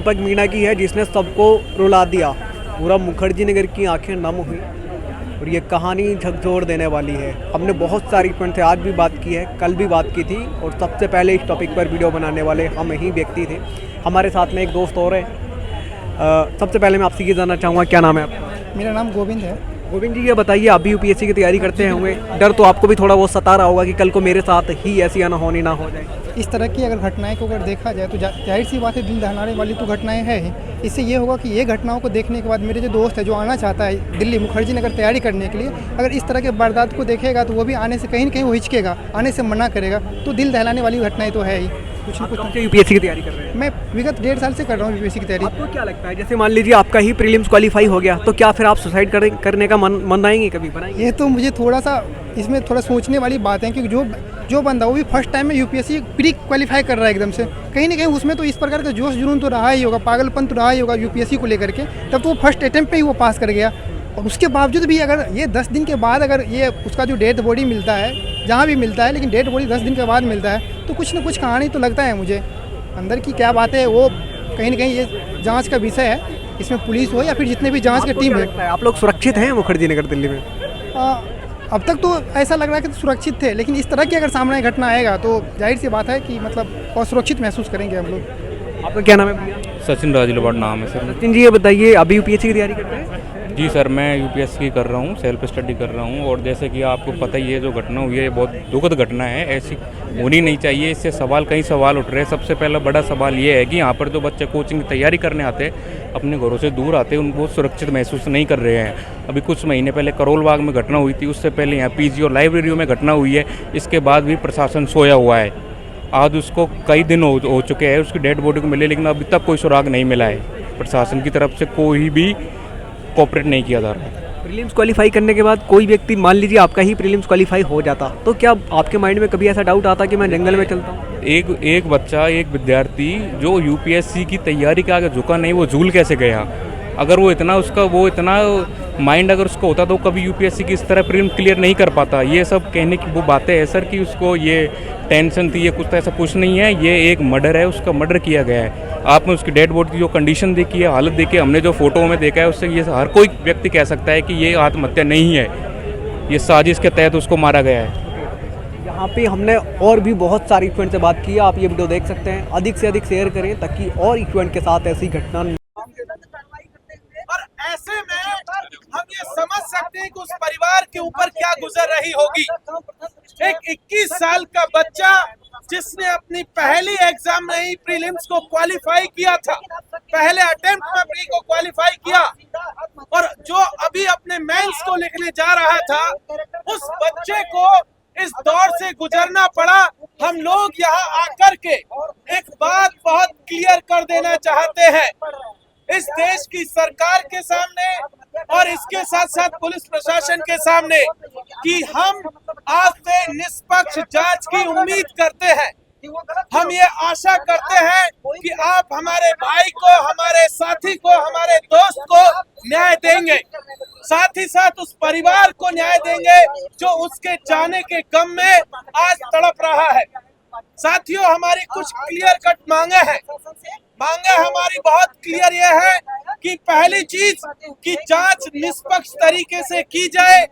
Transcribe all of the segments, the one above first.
दीपक मीणा की है जिसने सबको रुला दिया। पूरा मुखर्जी नगर की आंखें नम हुई और ये कहानी झकझोर देने वाली है। हमने बहुत सारी फ्रेंड से आज भी बात की है, कल भी बात की थी और सबसे पहले इस टॉपिक पर वीडियो बनाने वाले हम ही व्यक्ति थे। हमारे साथ में एक दोस्त और है। सबसे पहले मैं आपसे ये जानना चाहूँगा, क्या नाम है आपका? मेरा नाम गोविंद है। गोविंद जी, ये बताइए, आप भी यूपीएससी की तैयारी करते होंगे, डर तो आपको भी थोड़ा बहुत सता रहा होगा कि कल को मेरे साथ ही ऐसी अनहोनी ना हो जाए। इस तरह की अगर घटनाएं को अगर देखा जाए तो जाहिर सी बात है, दिल दहलाने वाली तो घटनाएं हैं ही। इससे ये होगा कि ये घटनाओं को देखने के बाद मेरे जो दोस्त है जो आना चाहता है दिल्ली मुखर्जी नगर तैयारी करने के लिए, अगर इस तरह के वारदात को देखेगा तो वो भी आने से कहीं ना कहीं वो हिचकेगा, आने से मना करेगा। तो दिल दहलाने वाली घटनाएं तो है ही। कुछ न कुछ यूपीएससी की तैयारी कर रहे हैं? मैं विगत 1.5 साल से कर रहा हूँ यूपीएससी की तैयारी। आपको क्या लगता है, जैसे मान लीजिए आपका ही प्रीलिम्स क्वालिफाई हो गया तो क्या फिर आप सुसाइड करने का मन बनाएंगे, कभी बनाएंगे? ये तो मुझे थोड़ा सा इसमें थोड़ा सोचने वाली बात है, क्योंकि जो बंदा वो भी फर्स्ट टाइम में यूपीएससी प्री क्वालिफाई कर रहा है एकदम से, कहीं ना कहीं उसमें तो इस प्रकार का जोश जुनून तो रहा ही होगा, पागलपन तो रहा ही होगा यूपीएससी को लेकर के। तब तो वो फर्स्ट अटेम्प्ट पे ही वो पास कर गया। और उसके बावजूद भी अगर ये 10 दिन के बाद अगर ये उसका जो डेड बॉडी मिलता है, जहाँ भी मिलता है, लेकिन डेड बॉडी 10 दिन के बाद मिलता है, तो कुछ ना कुछ कहानी तो लगता है मुझे। अंदर की क्या बात है वो कहीं ना कहीं ये जांच का विषय है, इसमें पुलिस हो या फिर जितने भी जांच की टीम है। आप लोग सुरक्षित हैं मुखर्जी नगर दिल्ली में? अब तक तो ऐसा लग रहा है कि सुरक्षित थे, लेकिन इस तरह की अगर सामने घटना आएगा तो जाहिर सी बात है कि मतलब असुरक्षित महसूस करेंगे हम लोग। आपका क्या नाम है भैया? सचिन राजलवाड़ नाम है सर। सचिन जी, ये बताइए, अभी यूपीएससी की तैयारी करते हैं? जी सर, मैं यूपीएससी कर रहा हूँ, सेल्फ स्टडी कर रहा हूँ। और जैसे कि आपको पता ही है, जो घटना हुई है ये बहुत दुखद घटना है, ऐसी होनी नहीं चाहिए। इससे कई सवाल उठ रहे हैं। सबसे पहला बड़ा सवाल ये है कि यहाँ पर जो बच्चे कोचिंग की तैयारी करने आते हैं, अपने घरों से दूर आते हैं, उनको सुरक्षित महसूस नहीं कर रहे हैं। अभी कुछ महीने पहले करोल बाग में घटना हुई थी, उससे पहले यहाँ पीजी और लाइब्रेरियों में घटना हुई है। इसके बाद भी प्रशासन सोया हुआ है। आज उसको कई दिन हो चुके हैं उसकी डेड बॉडी को मिले, लेकिन अभी तक कोई सुराग नहीं मिला है। प्रशासन की तरफ से कोई भी कोऑपरेट नहीं किया जा रहा है। प्रीलिम्स क्वालिफाई करने के बाद कोई व्यक्ति, मान लीजिए आपका ही प्रीलिम्स क्वालिफाई हो जाता, तो क्या आपके माइंड में कभी ऐसा डाउट आता कि मैं जंगल में चलता हूँ? एक बच्चा, एक विद्यार्थी जो यूपीएससी की तैयारी के आगे झुका नहीं, वो झूल कैसे गया? अगर वो इतना माइंड अगर उसको होता तो कभी यूपीएससी की इस तरह प्रीलिम्स क्लियर नहीं कर पाता। ये सब कहने की वो बातें है सर कि उसको ये टेंशन थी, ये कुछ तो ऐसा कुछ नहीं है। ये एक मर्डर है, उसका मर्डर किया गया है। आपने उसकी डेड बॉडी की जो कंडीशन देखी है, हालत देखी है, हमने जो फोटो में देखा है, उससे ये हर कोई व्यक्ति कह सकता है कि ये आत्महत्या नहीं है, ये साजिश के तहत उसको मारा गया है। यहाँ पे हमने और भी बहुत सारी इवेंट से बात की है, आप ये वीडियो देख सकते हैं। अधिक से अधिक शेयर करें ताकि और इवेंट के साथ ऐसी घटना। और ऐसे में हम ये समझ सकते हैं कि उस परिवार के ऊपर क्या गुजर रही होगी। एक 21 साल का बच्चा जिसने अपनी पहली एग्जाम में ही प्रीलिम्स को क्वालिफाई किया था, पहले अटेम्प्ट में प्री को क्वालिफाई किया, और जो अभी अपने मेंस को लिखने जा रहा था, उस बच्चे को इस दौर से गुजरना पड़ा। हम लोग यहाँ आकर के एक बात बहुत क्लियर कर देना चाहते हैं इस देश की सरकार के सामने और इसके साथ साथ पुलिस प्रशासन के सामने कि हम आपसे निष्पक्ष जांच की उम्मीद करते हैं। हम ये आशा करते हैं कि आप हमारे भाई को, हमारे साथी को, हमारे दोस्त को न्याय देंगे, साथ ही साथ उस परिवार को न्याय देंगे जो उसके जाने के गम में आज तड़प रहा है। साथियों, हमारी कुछ क्लियर कट मांगे हैं। मांगे हमारी बहुत क्लियर ये है कि पहली चीज कि जांच निष्पक्ष तरीके से की जाए।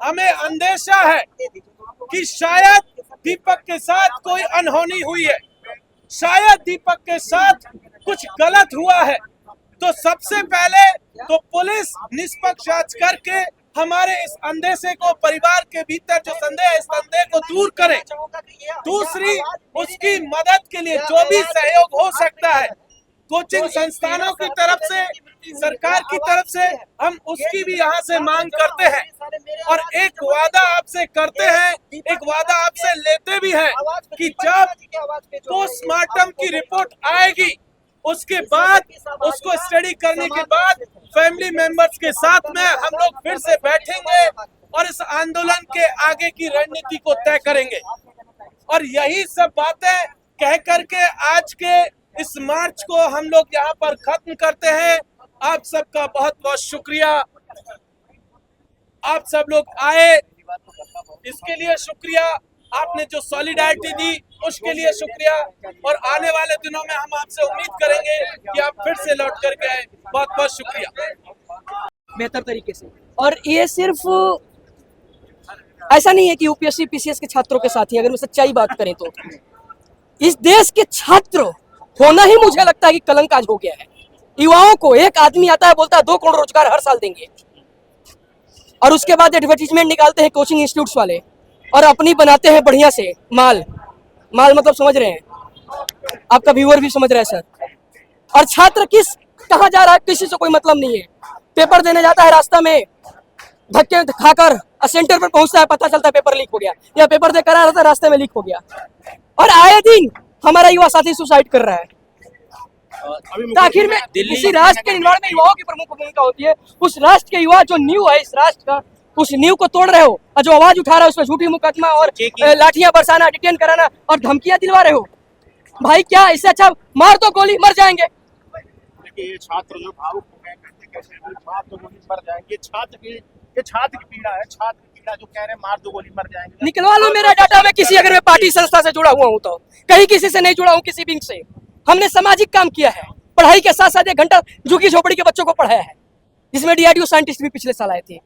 हमें अंदेशा है कि शायद दीपक के साथ कोई अनहोनी हुई है, शायद दीपक के साथ कुछ गलत हुआ है। तो सबसे पहले तो पुलिस निष्पक्ष जांच करके हमारे इस अंदेशे को, परिवार के भीतर जो संदेह है, इस संदेह को दूर करे। दूसरी, उसकी मदद के लिए जो भी सहयोग हो सकता है, कोचिंग संस्थानों की तरफ से, सरकार की तरफ से, हम उसकी भी यहाँ से मांग करते हैं। और एक वादा आपसे करते हैं, एक वादा आपसे लेते भी हैं कि जब पोस्टमार्टम की रिपोर्ट आएगी, उसके बाद उसको स्टडी करने के बाद फैमिली मेंबर्स के साथ में हम लोग फिर से बैठेंगे और इस आंदोलन के आगे की रणनीति को तय करेंगे। और यही सब बातें कह करके आज के इस मार्च को हम लोग यहाँ पर खत्म करते हैं। आप सबका बहुत बहुत शुक्रिया, आप सब लोग आए इसके लिए शुक्रिया। आपने जो सॉलिडारिटी दी उसके लिए शुक्रिया, और आने वाले दिनों में हम आपसे उम्मीद करेंगे कि आप फिर से लौट करके आए। बहुत बहुत शुक्रिया। बेहतर तरीके से। और ये सिर्फ ऐसा नहीं है कि यूपीएससी पीसीएस के छात्रों के साथ ही, अगर मैं सच्चाई बात करें तो इस देश के छात्र होना ही मुझे लगता है कि कलंक आज हो गया है। युवाओं को एक आदमी आता है बोलता है 2 करोड़ रोजगार हर साल देंगे, और उसके बाद एडवर्टीजमेंट निकालते हैं कोचिंग इंस्टीट्यूट्स वाले और अपनी बनाते हैं बढ़िया से माल मतलब समझ रहे हैं, आपका व्यूअर भी समझ रहा है सर। और छात्र कहाँ जा रहा है किसी से कोई मतलब नहीं है। पेपर देने जाता है, रास्ता में धक्के खाकर सेंटर पर पहुंचता है, पता चलता है पेपर लीक हो गया, या पेपर देकर आ रहा था रास्ते में लीक हो गया। और आए दिन हमारा युवा साथी सुसाइड कर रहा है। तो आखिर में किसी राष्ट्र के निर्माण में युवाओं की प्रमुख भूमिका होती है। उस राष्ट्र के युवा जो नींव है इस राष्ट्र का, उस नींव को तोड़ रहे हो, और जो आवाज उठा रहा है उसमें झूठी मुकदमा और लाठियां बरसाना, डिटेन कराना और धमकियां दिलवा रहे हो। भाई क्या इससे अच्छा मार दो गोली, मर जाएंगे। ये छात्र जो भावुक हो गए, कैसे मार दो गोली मर जाएंगे। ये छात्र की पीड़ा है, छात्र की पीड़ा जो कह रहे हैं मार दो गोली मर जाएंगे। निकलवा लो मेरा डाटा में किसी, अगर मैं पार्टी संस्था से जुड़ा हुआ हूँ तो, कहीं किसी से नहीं जुड़ा हूँ, किसी विंग से। हमने सामाजिक काम किया है, पढ़ाई के साथ साथ 1 घंटा झुग्गी झोपड़ी के बच्चों को पढ़ाया है, जिसमें डीआरडीओ साइंटिस्ट भी पिछले साल आए थे।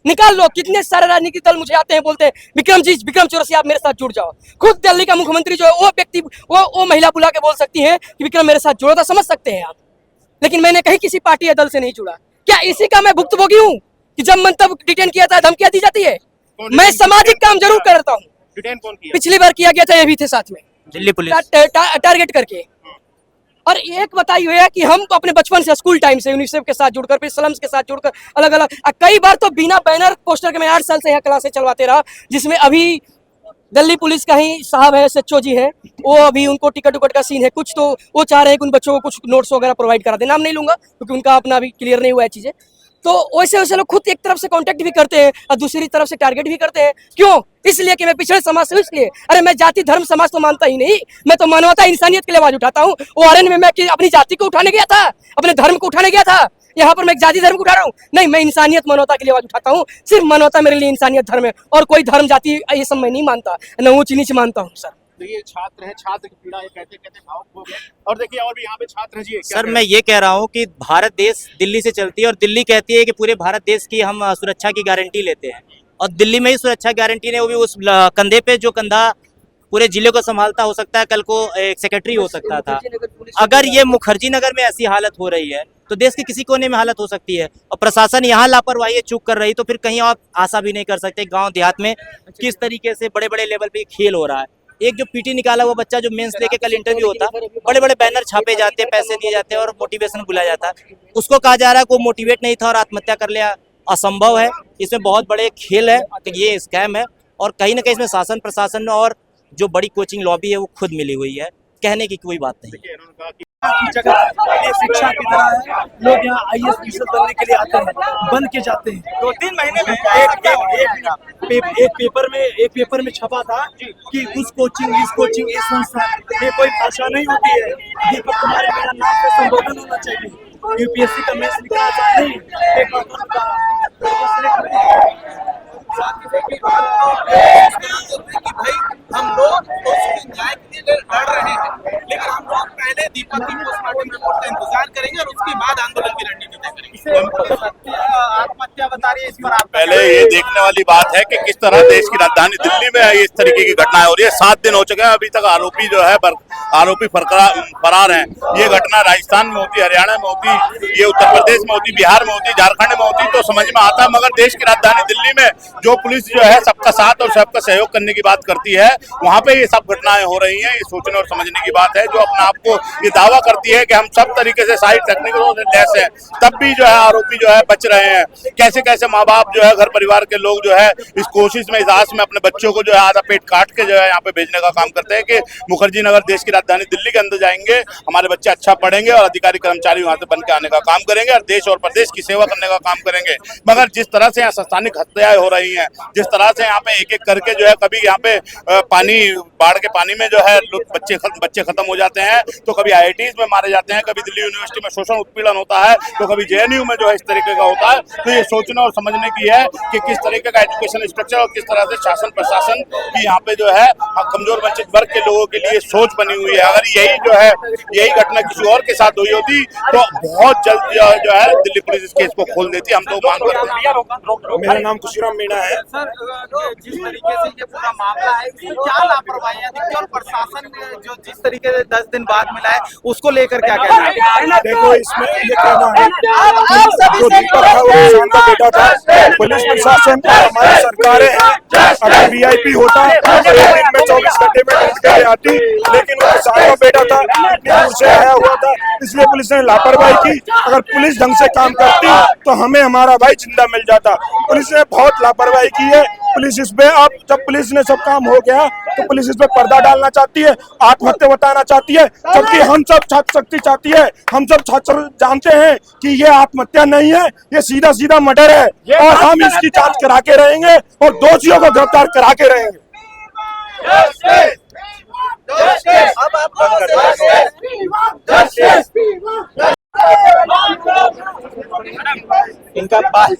निकाल लो। कितने सारे राजनीतिक दल मुझे आते हैं, बोलते हैं विक्रम चौरसिया आप मेरे साथ जुड़ जाओ। खुद दिल्ली का मुख्यमंत्री जो है वो व्यक्ति वो महिला बुला के बोल सकती है कि विक्रम मेरे साथ जुड़ो, तो समझ सकते हैं आप। लेकिन मैंने कहीं किसी पार्टी या दल से नहीं जुड़ा। क्या इसी का मैं भुक्तभोगी हूँ कि जब मन तब डिटेन किया था, धमकियां दी जाती है? मैं सामाजिक काम जरूर करता हूँ। डिटेन कौन किया? पिछली बार किया गया था, ये भी थे साथ में, दिल्ली पुलिस टारगेट करके। और एक बताई हुई है कि हम तो अपने बचपन से स्कूल टाइम से यूनिसेफ के साथ जुड़कर, फिर स्लम्स के साथ जुड़कर, अलग अलग कई बार तो बिना बैनर पोस्टर के मैं 8 साल से यहाँ क्लासेस चलवाते रहा, जिसमें अभी दिल्ली पुलिस का ही साहब है, SHO जी है, वो अभी उनको टिकट उकट का सीन है कुछ, तो वो चाह रहे हैं कि उन बच्चों को कुछ नोट्स वगैरह प्रोवाइड करा दे। नाम नहीं लूंगा क्योंकि उनका अपना अभी क्लियर नहीं हुआ है चीजें। तो वैसे लोग खुद एक तरफ से कांटेक्ट भी करते हैं और दूसरी तरफ से टारगेट भी करते हैं। क्यों? इसलिए कि मैं पिछड़े समाज से, इसलिए अरे मैं जाति धर्म समाज तो मानता ही नहीं, मैं तो मानवता इंसानियत के लिए आवाज उठाता हूँ। ORN में मैं अपनी जाति को उठाने गया था, अपने धर्म को उठाने गया था, यहाँ पर मैं एक जाति धर्म को उठा रहा हूँ? नहीं, मैं इंसानियत मानवता के लिए आवाज उठाता हूँ। सिर्फ मानवता मेरे लिए इंसानियत धर्म है, और कोई धर्म जाति ये सब मैं नहीं मानता, न ऊंच नीच मानता हूँ सर। तो ये छात्र है, छात्र की पीड़ा ये कहते कहते भावुक हो गए। और देखिए और भी यहाँ पे छात्र हैं जी। सर मैं ये कह रहा हूँ कि भारत देश दिल्ली से चलती है, और दिल्ली कहती है कि पूरे भारत देश की हम सुरक्षा की गारंटी लेते हैं, और दिल्ली में ही सुरक्षा गारंटी ने, वो भी उस कंधे पे जो कंधा पूरे जिले को संभालता, हो सकता है कल को एक सेक्रेटरी हो सकता था। अगर ये मुखर्जी नगर में ऐसी हालत हो रही है तो देश के किसी कोने में हालत हो सकती है। और प्रशासन यहाँ लापरवाही चूक कर रही, तो फिर कहीं आप आशा भी नहीं कर सकते गांव देहात में किस तरीके से बड़े बड़े लेवल पे खेल हो रहा है। एक जो पीटी निकाला हुआ बच्चा जो मेंस लेके कल इंटरव्यू होता, बड़े बड़े बैनर छापे जाते हैं, पैसे दिए जाते हैं और मोटिवेशन बुलाया जाता है, उसको कहा जा रहा है को मोटिवेट नहीं था और आत्महत्या कर लिया। असंभव है, इसमें बहुत बड़े खेल है, तो ये स्कैम है। और कहीं ना कहीं इसमें शासन प्रशासन और जो बड़ी कोचिंग लॉबी है वो खुद मिली हुई है, कहने की कोई बात नहीं। जगह ये शिक्षा की तरह है, लोग यहाँ IAS ऑफिसर बनने के लिए आते हैं, बन के जाते हैं। 2-3 महीने में एक पेपर में छपा था कि उस कोचिंग इस कोचिंग इस संस्थान, ये कोई भाषा नहीं होती है। दीपक कुमार मेरा नाम से संबोधन होना चाहिए। UPSC का मेंस निकाला जाए नहीं, भाई हम लोग उसके न्याय के लिए लड़ रहे हैं, लेकिन हम लोग पहले दीपक की पोस्टमार्टम रिपोर्ट का इंतजार करेंगे और उसके बाद आंदोलन की रणनीति तय करेंगे। आत्महत्या बता रही है, इस पर आप पहले ये देखने वाली बात है कि किस तरह देश की राजधानी दिल्ली में इस तरीके की घटनाएं हो रही है। 7 दिन हो चुके हैं, अभी तक आरोपी जो है आरोपी फरार हैं। ये घटना राजस्थान में होती, हरियाणा में होती, ये उत्तर प्रदेश में होती, बिहार में होती, झारखंड में होती तो समझ में आता, मगर देश की राजधानी दिल्ली में जो पुलिस जो है सबका साथ और सबका सहयोग करने की बात करती है, वहाँ पे ये सब घटनाएं हो रही हैं। ये सोचने और समझने की बात है। जो अपने आप को ये दावा करती है कि हम सब तरीके से साइड टेक्निकल लेस है, तब भी जो है आरोपी जो है बच रहे हैं। कैसे कैसे माँ बाप जो है, घर परिवार के लोग जो है इस कोशिश में, इस आस में अपने बच्चों को जो है आधा पेट काट के जो है यहाँ पे भेजने का काम करते हैं कि मुखर्जी नगर देश की राजधानी दिल्ली के अंदर जाएंगे, हमारे बच्चे अच्छा पढ़ेंगे और अधिकारी कर्मचारी वहाँ से बन के आने का काम करेंगे और देश और प्रदेश की सेवा करने का काम करेंगे। मगर जिस तरह से यहाँ संस्थानिक हत्याएं हो रही हैं, जिस तरह से यहाँ पे एक एक करके जो है, कभी यहाँ पे पानी, बाढ़ के पानी में जो है बच्चे खत्म हो जाते हैं, तो कभी IITs में मारे जाते हैं, कभी दिल्ली यूनिवर्सिटी में शोषण उत्पीड़न होता है, तो कभी JNU में जो है इस तरीके का होता है। तो ये सोचने और समझने की है है कि किस तरीके का एजुकेशन स्ट्रक्चर और किस तरह से शासन प्रशासन की यहाँ पे जो है कमजोर वंचित वर्ग के लोगों के लिए सोच बनी हुई है। अगर यही घटना किसी और के साथ हुई होती तो बहुत जल्द जो है दिल्ली पुलिस इस केस को खोल देती। हम लोग मांग करते हैं। मेरा नाम खुशीराम मीणा है। सर, जिस तरीके से ये पूरा मामला है, इसमें क्या लापरवाहियां दिखती है और प्रशासन जो जिस तरीके से 10 दिन बाद मिला है उसको लेकर क्या कहना है? देखो, इसमें ये कहना है जो दीपक था वो किसान का बेटा था। पुलिस प्रशासन और हमारी सरकारें हैं, अगर वीआईपी होता तो एक दिन में 24 घंटे में ढूंढ के आती, लेकिन वो किसान का बेटा था, इतनी दूर से आया हुआ था, इसलिए पुलिस ने लापरवाही की। अगर पुलिस ढंग से काम करती तो हमें हमारा भाई जिंदा मिल जाता। पुलिस ने बहुत लापरवाही की है। पुलिस इस पे, अब जब पुलिस ने सब काम हो गया तो पुलिस इस पे पर्दा डालना चाहती है, आत्महत्या बताना चाहती है, जबकि हम सब छात्र शक्ति चाहती है। हम सब छात्र जानते हैं कि ये आत्महत्या नहीं है, ये सीधा सीधा मर्डर है और हम इसकी जांच करा के रहेंगे और दोषियों को गिरफ्तार करा के रहेंगे। इनका बात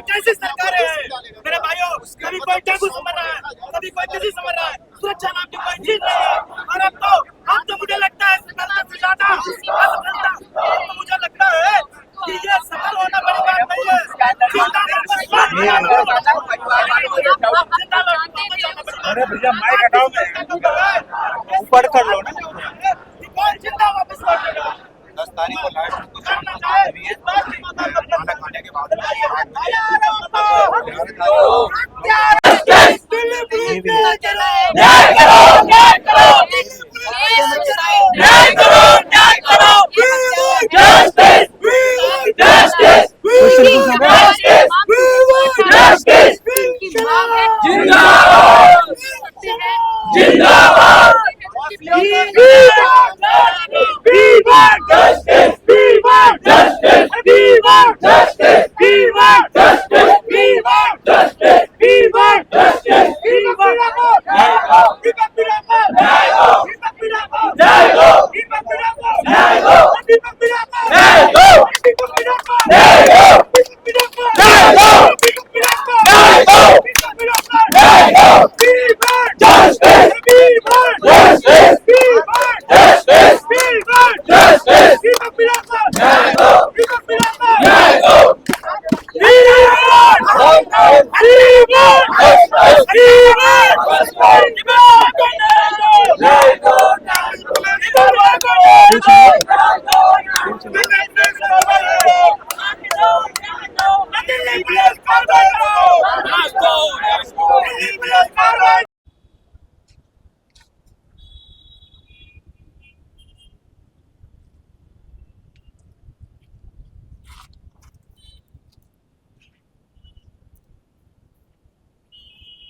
कैसी सरकारें हैं मेरे भाइयों? कभी कोई डाकू समझ रहा है, कभी कोई किसी समझ रहा है। सुरक्षा नाम की कोई चीज नहीं है। और अब तो मुझे लगता है सफलता से ज्यादा असफलता, तो मुझे लगता है कि ये सफल होना बड़ी बात नहीं है। अरे भैया माइक हटाओ, ऊपर कर लो ना। जिंदा वापस लौटेगा। 10 तारीख को लास्ट को खाना खाने के बाद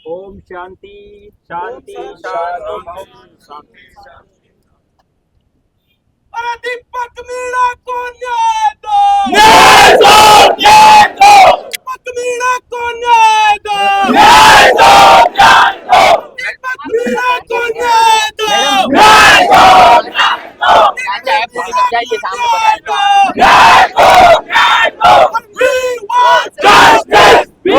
ओम शांति शांति शांति। अरे दीपक मीणा को न्याय दो, दीपक मीणा को न्याय दो, दीपक मीणा को न्याय दो, We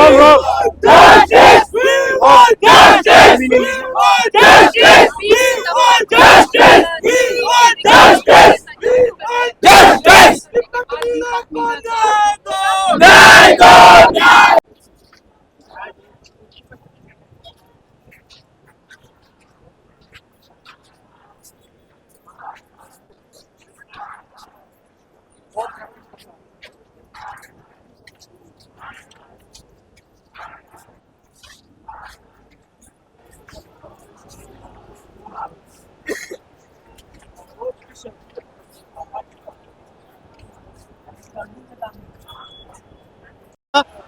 want justice!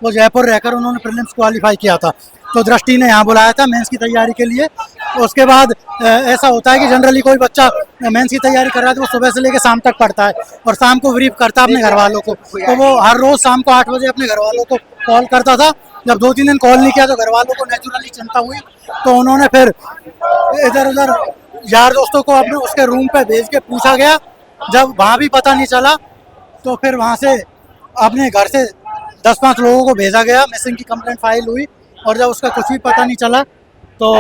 वो जयपुर रहकर उन्होंने प्रीलिम्स क्वालिफाई किया था, तो दृष्टि ने यहाँ बुलाया था मेंस की तैयारी के लिए। उसके बाद ऐसा होता है कि जनरली कोई बच्चा मेंस की तैयारी कर रहा है तो वो सुबह से लेकर शाम तक पढ़ता है और शाम को ब्रीफ करता है अपने घर वालों को, तो वो हर रोज शाम को 8 बजे अपने घर वालों को कॉल करता था। जब 2-3 दिन कॉल नहीं किया तो घर वालों को नेचुरली चिंता हुई, तो उन्होंने फिर इधर उधर यार दोस्तों को अपने उसके रूम पे भेज के पूछा गया। जब वहाँ भी पता नहीं चला तो फिर वहाँ से अपने घर से 10-5 लोगों को भेजा गया, मिसिंग की कंप्लेंट फाइल हुई, और जब उसका कुछ भी पता नहीं चला तो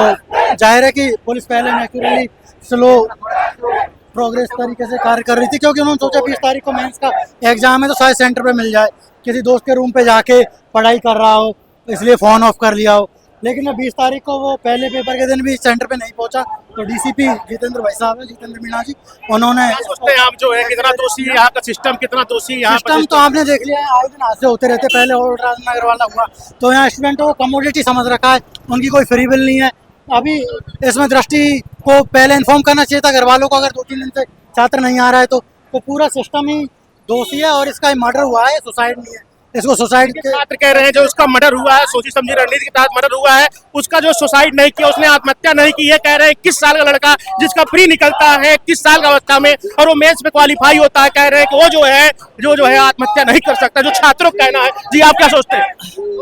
जाहिर है कि पुलिस पहले नेचुरली स्लो प्रोग्रेस तरीके से कार्य कर रही थी, क्योंकि उन्होंने सोचा 20 तारीख को मेंस का एग्जाम है तो शायद सेंटर पे मिल जाए, किसी दोस्त के रूम पे जाके पढ़ाई कर रहा हो इसलिए फ़ोन ऑफ कर लिया हो। लेकिन अब 20 तारीख को वो पहले पेपर के दिन भी सेंटर पे नहीं पहुंचा, तो डीसीपी जितेंद्र भाई साहब है, जितेंद्र मीणा जी, उन्होंने सोचते हैं आप जो है कितना दोषी है, यहाँ का सिस्टम कितना दोषी है, यहाँ सिस्टम तो आपने देख लिया है, आए दिन हादसे होते रहते। पहले और राजनगर वाला हुआ तो यहाँ स्टूडेंटों को कमोडिटी समझ रखा है, उनकी कोई फ्री बिल नहीं है। अभी इसमें दृष्टि को पहले इन्फॉर्म करना चाहिए था घर वालों को, अगर 2-3 दिन से छात्र नहीं आ रहा है तो पूरा सिस्टम ही दोषी है। और इसका मर्डर हुआ है, सुसाइड नहीं है, इसको सुसाइड के छात्र कह रहे हैं जो उसका मर्डर हुआ है, सोची समझी रणनीति के तहत मर्डर हुआ है, उसका जो सुसाइड नहीं किया, उसने आत्महत्या नहीं की है। कह रहे हैं 21 साल का लड़का जिसका प्री निकलता है 21 साल का अवस्था में और वो मेंस में क्वालिफाई होता है, कह रहे हैं कि वो जो है आत्महत्या नहीं कर सकता, जो छात्रों का कहना है। जी आप क्या सोचते हैं?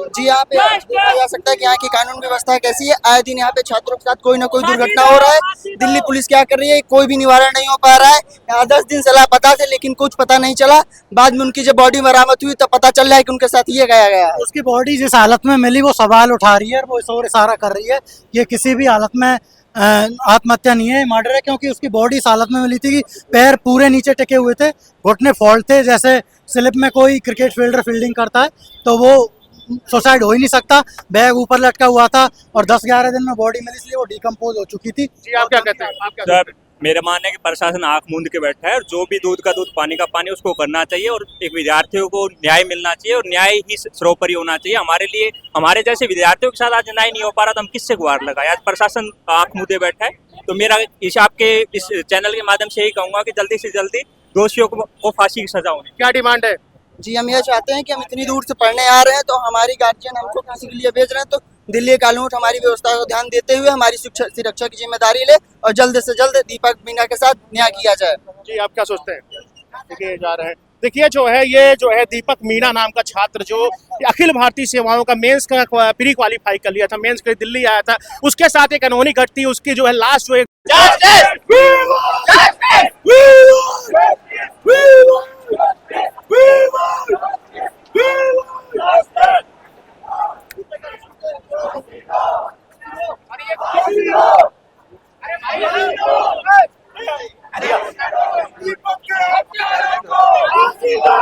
जी यहाँ पे देखा जा सकता है कि यहाँ की कानून व्यवस्था कैसी है। आए दिन यहाँ पे छात्रों के साथ कोई ना कोई दुर्घटना हो रहा है। दिल्ली पुलिस क्या कर रही है, कोई भी निवारण नहीं हो पा रहा है। यहाँ 10 दिन से लापता थे लेकिन कुछ पता नहीं चला, बाद में उनकी जब बॉडी बरामद हुई तो पता चल रहा है कि उनके साथ ये गया है। उसकी बॉडी जिस हालत में मिली वो सवाल उठा रही है, वो इस ओर इशारा कर रही है ये किसी भी हालत में आत्महत्या नहीं है, मर्डर है, क्योंकि उसकी बॉडी इस हालत में मिली थी कि पैर पूरे नीचे टिके हुए थे, घुटने फॉल्ट थे। जैसे स्लिप में कोई क्रिकेट फील्डर फील्डिंग करता है तो वो सुसाइड हो ही नहीं सकता। बैग ऊपर लटका हुआ था और 10-11 दिन में बॉडी मिली, इसलिए वो डिकम्पोज हो चुकी थी। जी आप क्या कहते हैं? सर मेरा मानना है कि प्रशासन आंख मूंद के बैठा है, और जो भी दूध का दूध पानी का पानी उसको करना चाहिए, और एक विद्यार्थियों को न्याय मिलना चाहिए और न्याय ही सर्वोपरि होना चाहिए। हमारे लिए हमारे जैसे विद्यार्थियों के साथ आज न्याय नहीं हो पा रहा तो हम किससे गुहार लगाए? आज प्रशासन आंख मूंदे बैठा है। तो मेरा इस आपके इस चैनल के माध्यम से यही कहूंगा कि जल्दी से जल्दी दोषियों को फांसी की सजा होनी। क्या डिमांड है? जी हम ये चाहते हैं कि हम इतनी दूर से पढ़ने आ रहे हैं तो हमारी गार्जियन हमको किसी के लिए भेज रहे हैं, तो दिल्ली कानून हमारी व्यवस्था को ध्यान देते हुए हमारी सुरक्षा की जिम्मेदारी ले और जल्द से जल्द दीपक मीणा के साथ न्याय किया जाए। जी आप क्या सोचते हैं? देखिए जा रहे हैं, देखिए ये जो है दीपक मीणा नाम का छात्र जो अखिल भारतीय सेवाओं का मेंस का प्री क्वालिफाई कर लिया था, मेंस के लिए दिल्ली आया था, उसके साथ एक अनहोनी घटती, उसकी जो है लाश जो है दीपक के हत्यारों को फांसी दो।